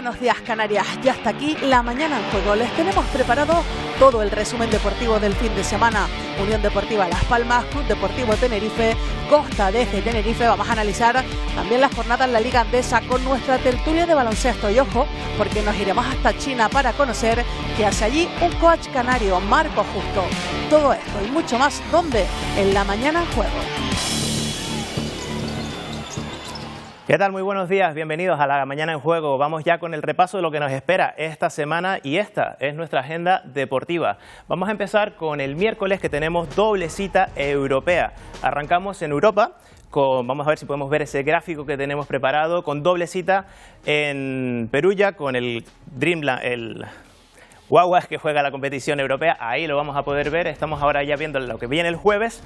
Buenos días, Canarias. Ya está aquí la mañana en juego. Les tenemos preparado todo el resumen deportivo del fin de semana. Unión Deportiva Las Palmas, Club Deportivo Tenerife, Costa de Eje Tenerife. Vamos a analizar también las jornadas en la Liga Andesa con nuestra tertulia de baloncesto. Y ojo, porque nos iremos hasta China para conocer qué hace allí un coach canario, Marco Justo. Todo esto y mucho más, ¿dónde? En la mañana en juego. ¿Qué tal? Muy buenos días, bienvenidos a la Mañana en Juego. Vamos ya con el repaso de lo que nos espera esta semana y esta es nuestra agenda deportiva. Vamos a empezar con el miércoles, que tenemos doble cita europea. Arrancamos en Europa. Vamos a ver si podemos ver ese gráfico que tenemos preparado con doble cita en Perugia con el Dreamland, el Guaguas que juega la competición europea. Ahí lo vamos a poder ver. Estamos ahora ya viendo lo que viene el jueves.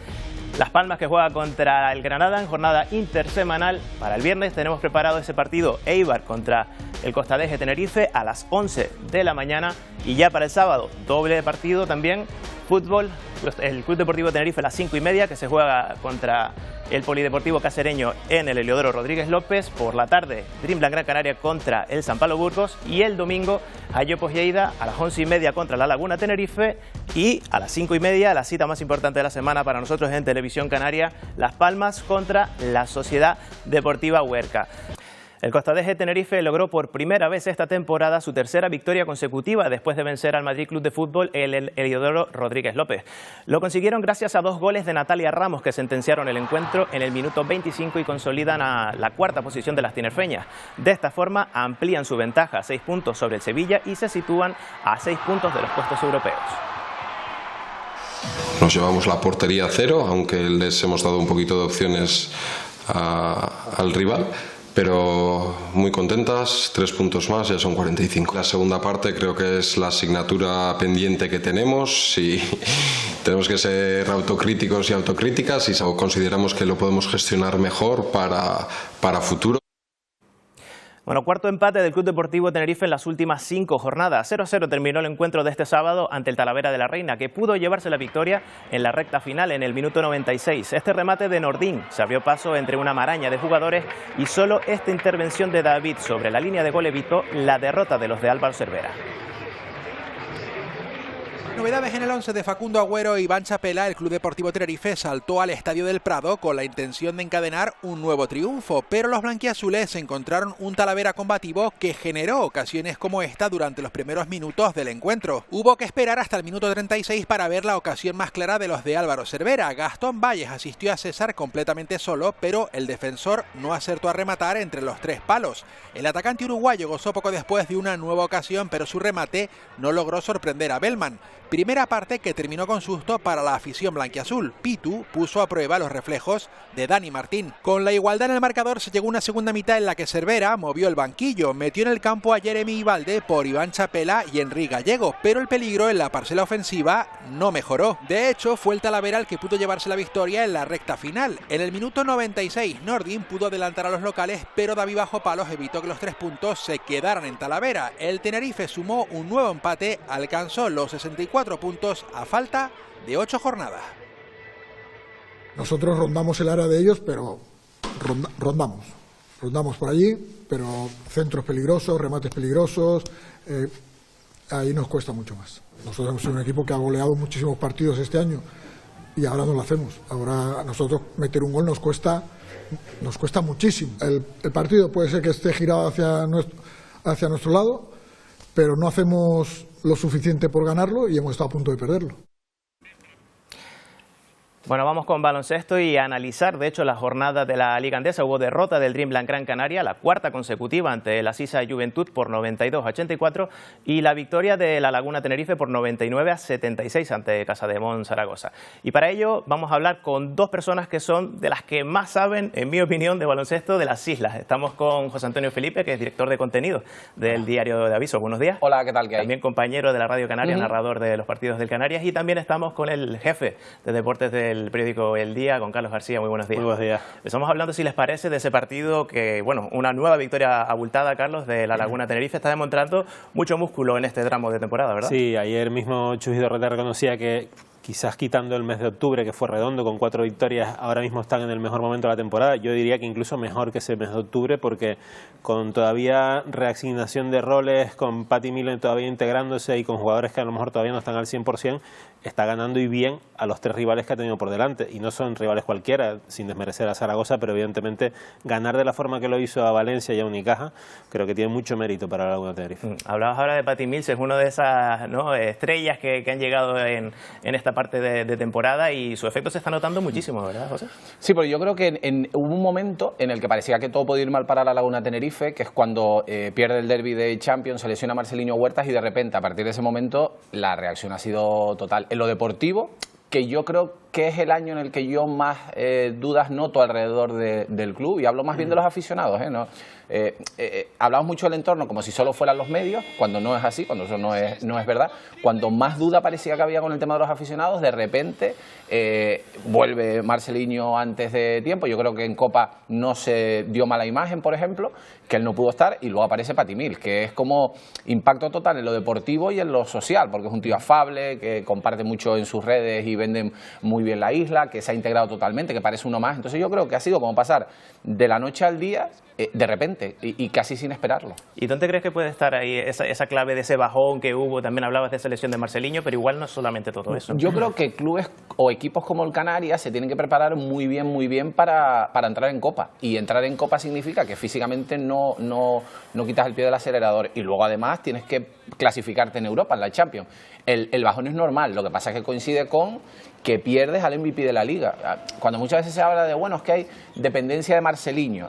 Las Palmas que juega contra el Granada en jornada intersemanal. Para el viernes tenemos preparado ese partido Eibar contra el Costa de Eje Tenerife a las 11 de la mañana. Y ya para el sábado, doble partido también, fútbol, el Club Deportivo Tenerife a las 5:30, que se juega contra el Polideportivo Cacereño en el Heliodoro Rodríguez López. Por la tarde, Dreamland Gran Canaria contra el San Pablo Burgos. Y el domingo, Ayopos Lleida a las 11:30 contra la Laguna Tenerife. Y a las 5:30, la cita más importante de la semana para nosotros en Televisión Canaria, Las Palmas contra la Sociedad Deportiva Huerca. El Costa de Eje Tenerife logró por primera vez esta temporada su tercera victoria consecutiva después de vencer al Madrid Club de Fútbol en el Heliodoro Rodríguez López. Lo consiguieron gracias a 2 goles de Natalia Ramos, que sentenciaron el encuentro en el minuto 25 y consolidan a la cuarta posición de las tinerfeñas. De esta forma amplían su ventaja a 6 puntos sobre el Sevilla y se sitúan a 6 puntos de los puestos europeos. Nos llevamos la portería a 0, aunque les hemos dado un poquito de opciones al rival. Pero muy contentas, 3 puntos más, ya son 45. La segunda parte creo que es la asignatura pendiente que tenemos y tenemos que ser autocríticos y autocríticas y consideramos que lo podemos gestionar mejor para futuro. Bueno, cuarto empate del Club Deportivo Tenerife en las últimas 5 jornadas. 0-0 terminó el encuentro de este sábado ante el Talavera de la Reina, que pudo llevarse la victoria en la recta final en el minuto 96. Este remate de Nordín se abrió paso entre una maraña de jugadores y solo esta intervención de David sobre la línea de gol evitó la derrota de los de Álvaro Cervera. Novedades en el 11 de Facundo Agüero y Iván Chapela. El Club Deportivo Tenerife saltó al Estadio del Prado con la intención de encadenar un nuevo triunfo, pero los blanquiazules encontraron un Talavera combativo que generó ocasiones como esta durante los primeros minutos del encuentro. Hubo que esperar hasta el minuto 36 para ver la ocasión más clara de los de Álvaro Cervera. Gastón Valles asistió a César completamente solo, pero el defensor no acertó a rematar entre los 3 palos. El atacante uruguayo gozó poco después de una nueva ocasión, pero su remate no logró sorprender a Bellman. Primera parte que terminó con susto para la afición blanquiazul. Pitu puso a prueba los reflejos de Dani Martín. Con la igualdad en el marcador se llegó una segunda mitad en la que Cervera movió el banquillo, metió en el campo a Jeremy Ibalde por Iván Chapela y Enrique Gallego, pero el peligro en la parcela ofensiva no mejoró. De hecho, fue el Talavera el que pudo llevarse la victoria en la recta final. En el minuto 96, Nordin pudo adelantar a los locales, pero David Bajo Palos evitó que los 3 puntos se quedaran en Talavera. El Tenerife sumó un nuevo empate, alcanzó los 64 puntos a falta de 8 jornadas. Nosotros rondamos el área de ellos, pero rondamos por allí, pero centros peligrosos, remates peligrosos, ahí nos cuesta mucho más. Nosotros hemos sido un equipo que ha goleado muchísimos partidos este año y ahora no lo hacemos. Ahora a nosotros meter un gol nos cuesta muchísimo. El partido puede ser que esté girado hacia nuestro lado, pero no hacemos lo suficiente por ganarlo y hemos estado a punto de perderlo. Bueno, vamos con baloncesto y a analizar, de hecho, la jornada de la Liga Andesa. Hubo derrota del Dreamland Gran Canaria, la cuarta consecutiva ante la Sisa Juventud por 92-84 y la victoria de la Laguna Tenerife por 99-76 ante Casademón Zaragoza. Y para ello vamos a hablar con 2 personas que son de las que más saben, en mi opinión, de baloncesto de las islas. Estamos con José Antonio Felipe, que es director de contenido del Diario de Aviso. Buenos días. Hola, ¿qué tal? ¿Qué hay? También compañero de la Radio Canaria, narrador de los partidos del Canarias, y también estamos con el jefe de deportes del periódico El Día, con Carlos García. Muy buenos días. Muy buenos días. Estamos hablando, si les parece, de ese partido que, bueno, una nueva victoria abultada, Carlos, de la Laguna Tenerife. Está demostrando mucho músculo en este tramo de temporada, ¿verdad? Sí, ayer mismo Chus Dorreta reconocía que quizás quitando el mes de octubre, que fue redondo con 4 victorias, ahora mismo están en el mejor momento de la temporada. Yo diría que incluso mejor que ese mes de octubre, porque con todavía reasignación de roles, con Patty Milne todavía integrándose y con jugadores que a lo mejor todavía no están al 100%, está ganando y bien a los 3 rivales que ha tenido por delante. Y no son rivales cualquiera, sin desmerecer a Zaragoza, pero evidentemente ganar de la forma que lo hizo a Valencia y a Unicaja, creo que tiene mucho mérito para la Laguna Tenerife. Hablabas ahora de Patty Mills, es una de esas, ¿no?, estrellas que han llegado en esta parte de temporada, y su efecto se está notando muchísimo, ¿verdad, José? Sí, porque yo creo que hubo un momento en el que parecía que todo podía ir mal para la Laguna Tenerife, que es cuando pierde el derbi de Champions, se lesiona Marceliño Huertas y de repente, a partir de ese momento, la reacción ha sido total. En lo deportivo, que yo creo que es el año en el que yo más dudas noto alrededor del club, y hablo más bien de los aficionados, ¿no? Hablamos mucho del entorno como si solo fueran los medios, cuando no es así, cuando eso no es verdad. Cuando más duda parecía que había con el tema de los aficionados, de repente vuelve Marceliño antes de tiempo. Yo creo que en Copa no se dio mala imagen, por ejemplo, que él no pudo estar, y luego aparece Patty Mills, que es como impacto total en lo deportivo y en lo social, porque es un tío afable, que comparte mucho en sus redes y vende muy bien la isla, que se ha integrado totalmente, que parece uno más. Entonces yo creo que ha sido como pasar de la noche al día, de repente, y casi sin esperarlo. ¿Y dónde crees que puede estar ahí esa clave de ese bajón que hubo? También hablabas de esa lesión de Marceliño, pero igual no es solamente todo eso. Yo creo que clubes o equipos como el Canarias se tienen que preparar muy bien para entrar en Copa. Y entrar en Copa significa que físicamente no quitas el pie del acelerador, y luego además tienes que clasificarte en Europa, en la Champions. El bajón es normal, lo que pasa es que coincide con que pierdes al MVP de la Liga. Cuando muchas veces se habla de, bueno, es que hay dependencia de Marceliño,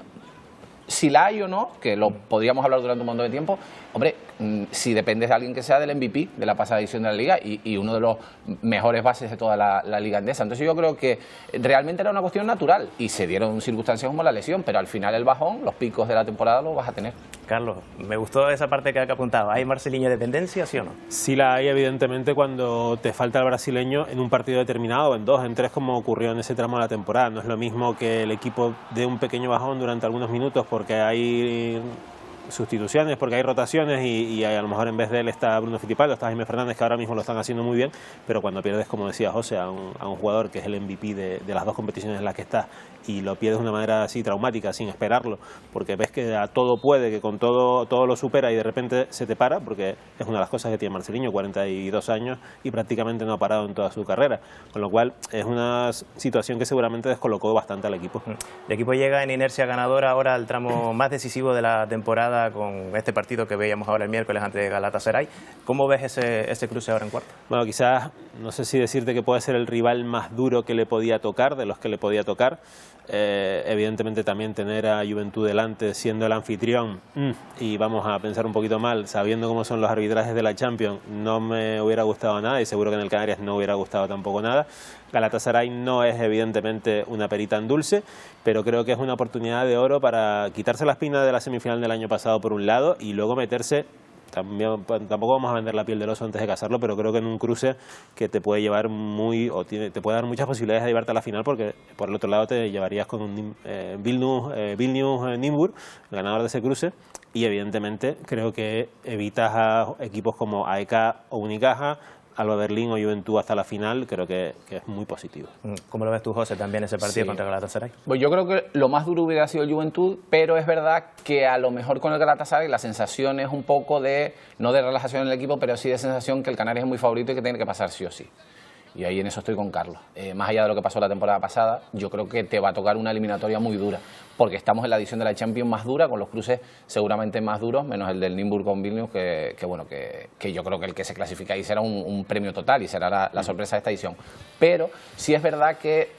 si la hay o no, que lo podríamos hablar durante un montón de tiempo, hombre, si dependes de alguien que sea del MVP de la pasada edición de la Liga y uno de los mejores bases de toda la Liga Endesa. Entonces yo creo que realmente era una cuestión natural y se dieron circunstancias como la lesión, pero al final el bajón, los picos de la temporada los vas a tener. Carlos, me gustó esa parte que apuntaba. ¿Hay Marceliño dependencia, sí o no? Sí la hay, evidentemente, cuando te falta el brasileño en un partido determinado, en 2, en 3, como ocurrió en ese tramo de la temporada. No es lo mismo que el equipo dé un pequeño bajón durante algunos minutos porque hay sustituciones, porque hay rotaciones y a lo mejor en vez de él está Bruno Fittipaldo, está Jaime Fernández, que ahora mismo lo están haciendo muy bien, pero cuando pierdes, como decía José, a un jugador que es el MVP de las 2 competiciones en las que está, y lo pierdes de una manera así traumática, sin esperarlo, porque ves que a todo puede, que con todo lo supera, y de repente se te para, porque es una de las cosas que tiene Marceliño, 42 años y prácticamente no ha parado en toda su carrera, con lo cual es una situación que seguramente descolocó bastante al equipo. El equipo llega en inercia ganadora ahora al tramo más decisivo de la temporada, con este partido que veíamos ahora el miércoles ante Galatasaray. ¿Cómo ves ese cruce ahora en cuarto? Bueno, quizás, no sé si decirte que puede ser el rival más duro que le podía tocar, de los que le podía tocar. Evidentemente también tener a Juventud delante siendo el anfitrión, y vamos a pensar un poquito mal, sabiendo cómo son los arbitrajes de la Champions, no me hubiera gustado nada, y seguro que en el Canarias no hubiera gustado tampoco nada. Galatasaray no es evidentemente una perita en dulce, pero creo que es una oportunidad de oro para quitarse la espina de la semifinal del año pasado por un lado, y luego meterse. Tampoco vamos a vender la piel del oso antes de casarlo, pero creo que en un cruce que te puede llevar te puede dar muchas posibilidades de llevarte a la final, porque por el otro lado te llevarías con un Vilnius-Nymburk, el ganador de ese cruce, y evidentemente creo que evitas a equipos como AEK o Unicaja, Alba Berlín o Juventud hasta la final. Creo que es muy positivo. ¿Cómo lo ves tú, José, también ese partido contra Galatasaray? Pues yo creo que lo más duro hubiera sido el Juventud, pero es verdad que a lo mejor con el Galatasaray la sensación es un poco no de relajación en el equipo, pero sí de sensación que el Canarias es muy favorito y que tiene que pasar sí o sí. Y ahí en eso estoy con Carlos. Más allá de lo que pasó la temporada pasada, yo creo que te va a tocar una eliminatoria muy dura, porque estamos en la edición de la Champions más dura, con los cruces seguramente más duros, menos el del Nymburk con Vilnius, que yo creo que el que se clasifica ahí será un premio total y será la sorpresa de esta edición. Pero sí es verdad que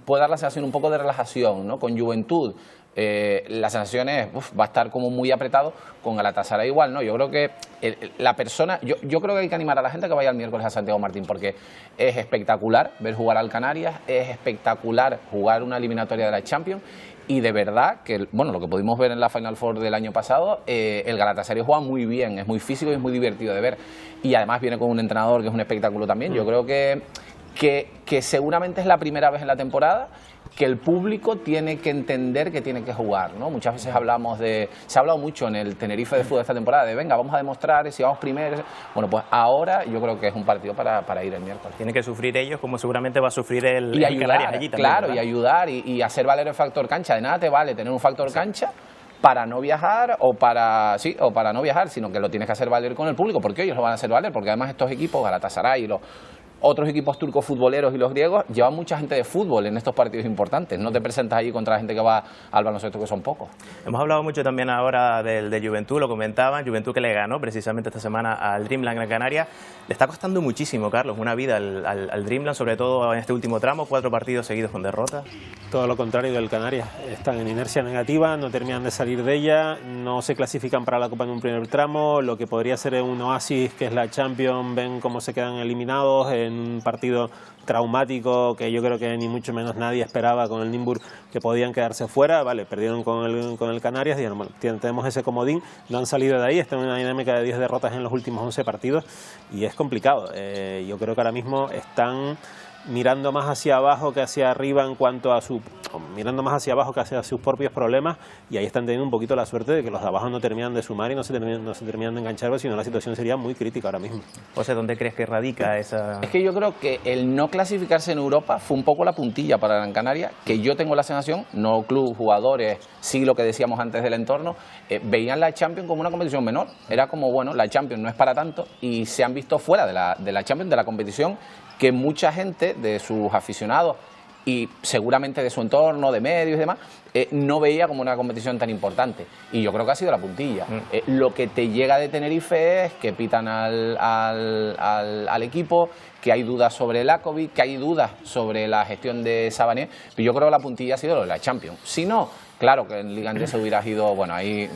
puede dar la sensación un poco de relajación, ¿no? Con Juventud, la sensación es, va a estar como muy apretado. Con Galatasaray igual, ¿no? Yo creo que yo creo que hay que animar a la gente a que vaya el miércoles a Santiago Martín, porque es espectacular ver jugar al Canarias, es espectacular jugar una eliminatoria de la Champions, y de verdad que, bueno, lo que pudimos ver en la Final Four del año pasado, el Galatasaray juega muy bien, es muy físico y es muy divertido de ver, y además viene con un entrenador que es un espectáculo también. Yo creo que seguramente es la primera vez en la temporada que el público tiene que entender que tiene que jugar, ¿no? Muchas veces se ha hablado mucho en el Tenerife de fútbol esta temporada de venga, vamos a demostrar si vamos primero. Bueno, pues ahora yo creo que es un partido para ir el miércoles. Tienen que sufrir ellos como seguramente va a sufrir el ayudar, Canarias allí también. Claro, ¿verdad? y ayudar y hacer valer el factor cancha. De nada te vale tener un factor cancha para no viajar o para no viajar, sino que lo tienes que hacer valer con el público, porque ellos lo van a hacer valer, porque además estos equipos, Galatasaray y los otros equipos turcos futboleros y los griegos, llevan mucha gente de fútbol en estos partidos importantes. No te presentas allí contra la gente que va al baloncesto, que son pocos. Hemos hablado mucho también ahora de Juventud, lo comentaban, Juventud que le ganó precisamente esta semana al Dreamland Gran Canaria. Le está costando muchísimo, Carlos, una vida al Dreamland, sobre todo en este último tramo, 4 partidos seguidos con derrotas. Todo lo contrario del Canarias, están en inercia negativa, no terminan de salir de ella, no se clasifican para la Copa en un primer tramo, lo que podría ser un oasis que es la Champions, ven cómo se quedan eliminados en un partido traumático que yo creo que ni mucho menos nadie esperaba con el Nymburk, que podían quedarse fuera. Vale, perdieron con el Canarias, dijeron, bueno, tenemos ese comodín, no han salido de ahí, están en una dinámica de 10 derrotas en los últimos 11 partidos y es complicado. Yo creo que ahora mismo están mirando más hacia abajo que hacia arriba en cuanto a mirando más hacia abajo que hacia sus propios problemas, y ahí están teniendo un poquito la suerte de que los de abajo no terminan de sumar y no se terminan de enganchar, sino la situación sería muy crítica ahora mismo. O sea, ¿dónde crees que radica esa...? Es que yo creo que el no clasificarse en Europa fue un poco la puntilla para Gran Canaria, que yo tengo la sensación, no club, jugadores, sí lo que decíamos antes del entorno, veían la Champions como una competición menor. Era como, bueno, la Champions no es para tanto, y se han visto fuera de la Champions, de la competición, que mucha gente de sus aficionados y seguramente de su entorno, de medios y demás, no veía como una competición tan importante. Y yo creo que ha sido la puntilla. Lo que te llega de Tenerife es que pitan al equipo, que hay dudas sobre Lakovic, que hay dudas sobre la gestión de Sabané. Pero yo creo que la puntilla ha sido lo de la Champions. Si no, claro que en Liga Endesa hubiera ido, bueno, ahí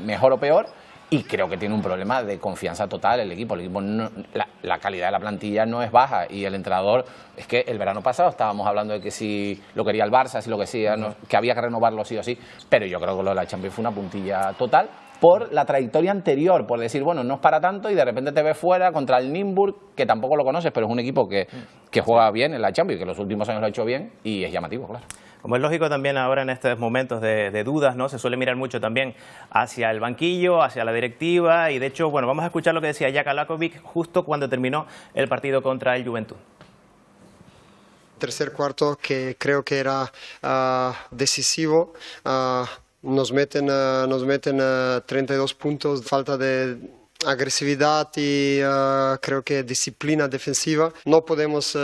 mejor o peor. Y creo que tiene un problema de confianza total el equipo. El equipo la calidad de la plantilla no es baja, y el entrenador, es que el verano pasado estábamos hablando de que si lo quería el Barça, si lo que sea, que había que renovarlo sí o sí, pero yo creo que lo de la Champions fue una puntilla total por la trayectoria anterior, por decir, bueno, no es para tanto, y de repente te ves fuera contra el Nymburk, que tampoco lo conoces, pero es un equipo que juega bien en la Champions, que los últimos años lo ha hecho bien, y es llamativo, claro. Como es lógico también ahora en estos momentos de dudas, ¿no? Se suele mirar mucho también hacia el banquillo, hacia la directiva, y de hecho, bueno, vamos a escuchar lo que decía Jaka Lakovic justo cuando terminó el partido contra el Juventud. Tercer cuarto, que creo que era decisivo, nos meten 32 puntos, falta de agresividad y creo que disciplina defensiva. No podemos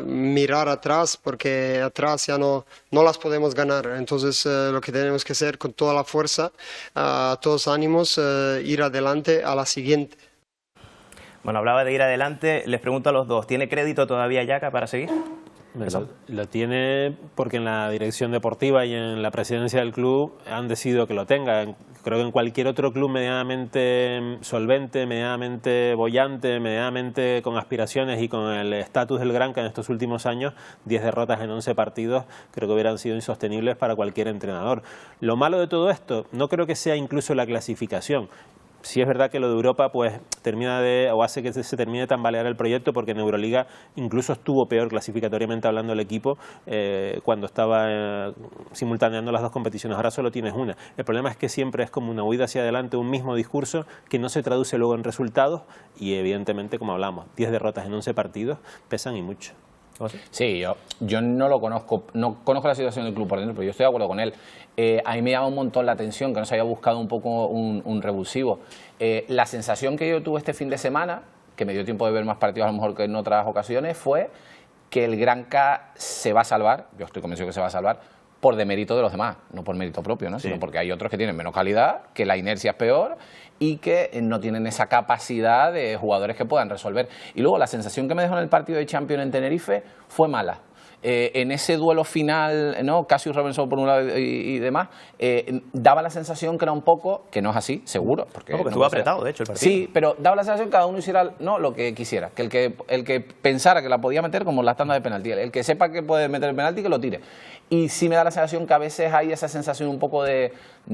mirar atrás, porque atrás ya no las podemos ganar. Entonces lo que tenemos que hacer con toda la fuerza, todos ánimos, ir adelante a la siguiente. Bueno, hablaba de ir adelante, les pregunto a los dos, ¿tiene crédito todavía Jaka para seguir? Lo tiene porque en la dirección deportiva y en la presidencia del club han decidido que lo tenga. Creo que en cualquier otro club medianamente solvente, medianamente boyante, medianamente con aspiraciones y con el estatus del Granca en estos últimos años, 10 derrotas en 11 partidos, creo que hubieran sido insostenibles para cualquier entrenador. Lo malo de todo esto no creo que sea incluso la clasificación. Sí es verdad que lo de Europa pues hace que se termine de tambalear el proyecto, porque en Euroliga incluso estuvo peor clasificatoriamente hablando el equipo cuando estaba simultaneando las dos competiciones. Ahora solo tienes una. El problema es que siempre es como una huida hacia adelante, un mismo discurso que no se traduce luego en resultados, y evidentemente, como hablamos, 10 derrotas en 11 partidos pesan y mucho. Sí, yo no lo conozco, no conozco la situación del club por dentro, pero yo estoy de acuerdo con él. A mí me llama un montón la atención que no se haya buscado un poco un revulsivo. La sensación que yo tuve este fin de semana, que me dio tiempo de ver más partidos a lo mejor que en otras ocasiones, fue que el Granca se va a salvar, yo estoy convencido que se va a salvar, por demérito de los demás, no por mérito propio, ¿no? Sino porque hay otros que tienen menos calidad, que la inercia es peor y que no tienen esa capacidad de jugadores que puedan resolver. Y luego la sensación que me dejó en el partido de Champions en Tenerife fue mala. En ese duelo final, ¿no? Cassius Robinson por un lado y demás, daba la sensación que era un poco, que no es así, seguro. Porque estuvo apretado, de hecho, el partido. Sí, pero daba la sensación que cada uno hiciera lo que quisiera, que el que pensara que la podía meter, como la tanda de penalti, el que sepa que puede meter el penalti, que lo tire. Y sí me da la sensación que a veces hay esa sensación un poco de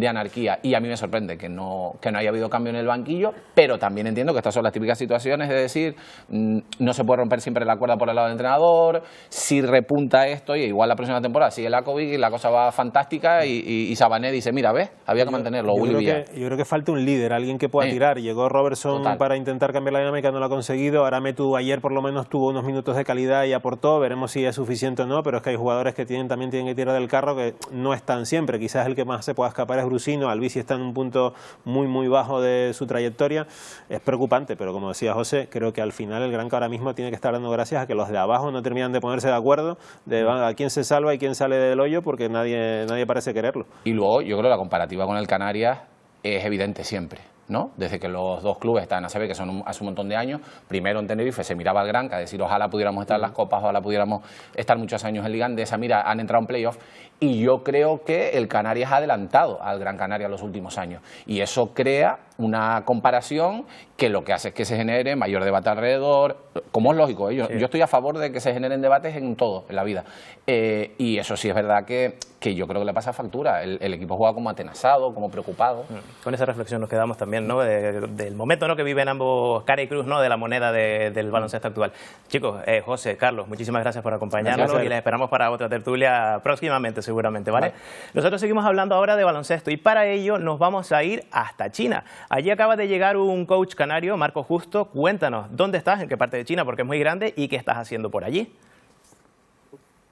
anarquía, y a mí me sorprende que no haya habido cambio en el banquillo, pero también entiendo que estas son las típicas situaciones de decir, no se puede romper siempre la cuerda por el lado del entrenador, si repunta repunta esto y igual la próxima temporada sigue Lakovic y la cosa va fantástica y Sabané dice, mira, ¿ves? Había que mantenerlo. Yo creo que falta un líder, alguien que pueda tirar. Llegó Robertson para intentar cambiar la dinámica, no lo ha conseguido. Ahora Metu ayer por lo menos tuvo unos minutos de calidad y aportó. Veremos si es suficiente o no, pero es que hay jugadores que también tienen que tirar del carro, que no están siempre. Quizás el que más se pueda escapar es Brusino. Albisi está en un punto muy bajo de su trayectoria. Es preocupante, pero como decía José, creo que al final el Granca ahora mismo tiene que estar dando gracias a que los de abajo no terminan de ponerse de acuerdo de a quién se salva y quién sale del hoyo, porque nadie parece quererlo. Y luego yo creo que la comparativa con el Canarias es evidente siempre, ¿no? Desde que los dos clubes están en ACB, que son hace un montón de años, primero en Tenerife se miraba al Granca, decir ojalá pudiéramos estar en las copas, ojalá pudiéramos estar muchos años en Liga Andesa, mira, han entrado en playoff, y yo creo que el Canarias ha adelantado al Gran Canaria en los últimos años, y eso crea una comparación que lo que hace es que se genere mayor debate alrededor, como es lógico, yo estoy a favor de que se generen debates en todo, en la vida, y eso sí es verdad que yo creo que le pasa factura, el equipo juega como atenazado, como preocupado. Con esa reflexión nos quedamos también, ¿no? Del momento, ¿no?, que viven ambos cara y cruz, ¿no?, de la moneda del baloncesto actual. Chicos, José, Carlos, muchísimas gracias por acompañarnos y les esperamos para otra tertulia próximamente, seguramente, ¿vale? Nosotros seguimos hablando ahora de baloncesto y para ello nos vamos a ir hasta China. Allí acaba de llegar un coach canario, Marco Justo. Cuéntanos, ¿dónde estás? ¿En qué parte de China? Porque es muy grande. ¿Y qué estás haciendo por allí?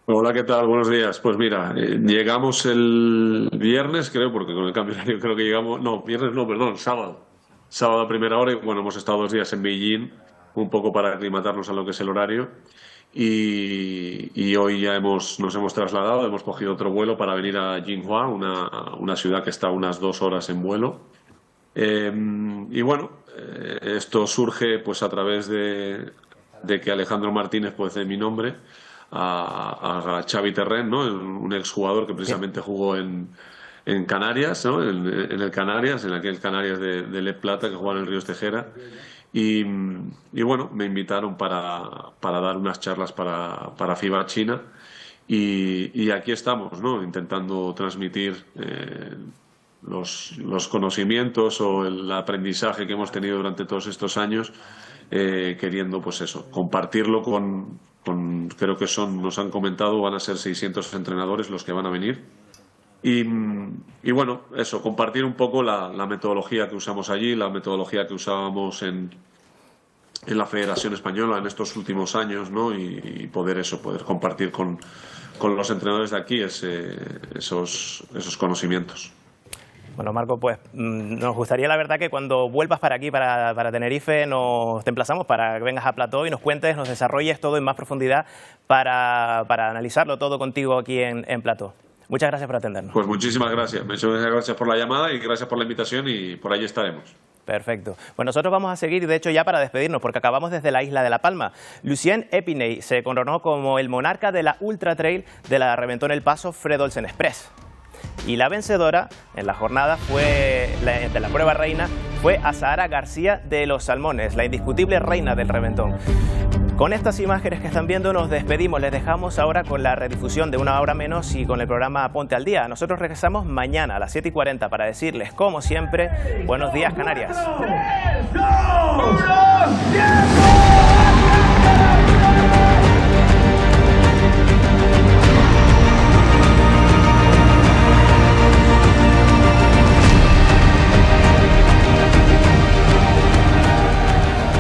Hola, ¿qué tal? Buenos días. Pues mira, llegamos el viernes, creo, porque con el cambio horario creo que llegamos... No, viernes no, perdón, sábado. Sábado a primera hora y bueno, hemos estado 2 días en Beijing, un poco para aclimatarnos a lo que es el horario. Y hoy ya nos hemos trasladado, hemos cogido otro vuelo para venir a Jinhua, una ciudad que está a unas 2 horas en vuelo. Y bueno, esto surge pues a través de que Alejandro Martínez, pues de mi nombre, a Xavi Terren, ¿no?, un exjugador que precisamente jugó en Canarias, ¿no?, en el Canarias, en aquel Canarias de Le Plata que jugaba en el Ríos Tejera. Y bueno, me invitaron para dar unas charlas para FIBA China y aquí estamos, ¿no?, intentando transmitir los conocimientos o el aprendizaje que hemos tenido durante todos estos años, queriendo pues eso, compartirlo con creo que nos han comentado, van a ser 600 entrenadores los que van a venir. Y bueno, eso, compartir un poco la metodología que usamos allí, la metodología que usábamos en la Federación Española en estos últimos años, ¿no? Y poder compartir con los entrenadores de aquí esos conocimientos. Bueno, Marco, pues nos gustaría la verdad que cuando vuelvas para aquí, para Tenerife, te emplazamos para que vengas a Plató y nos cuentes, nos desarrolles todo en más profundidad para analizarlo todo contigo aquí en Plató. Muchas gracias por atendernos. Pues muchísimas gracias. Muchas gracias por la llamada y gracias por la invitación y por allí estaremos. Perfecto. Pues nosotros vamos a seguir, de hecho, ya para despedirnos, porque acabamos desde la isla de La Palma. Lucien Epiney se coronó como el monarca de la Ultra Trail de la Reventón El Paso Fred Olsen Express. Y la vencedora en la jornada de la prueba reina fue Azahara García de Los Salmones, la indiscutible reina del reventón. Con estas imágenes que están viendo nos despedimos, les dejamos ahora con la redifusión de Una Hora Menos y con el programa Ponte al Día. Nosotros regresamos mañana a las 7:40 para decirles, como siempre, buenos días Canarias. 3, 2, 1, ¡tiempo!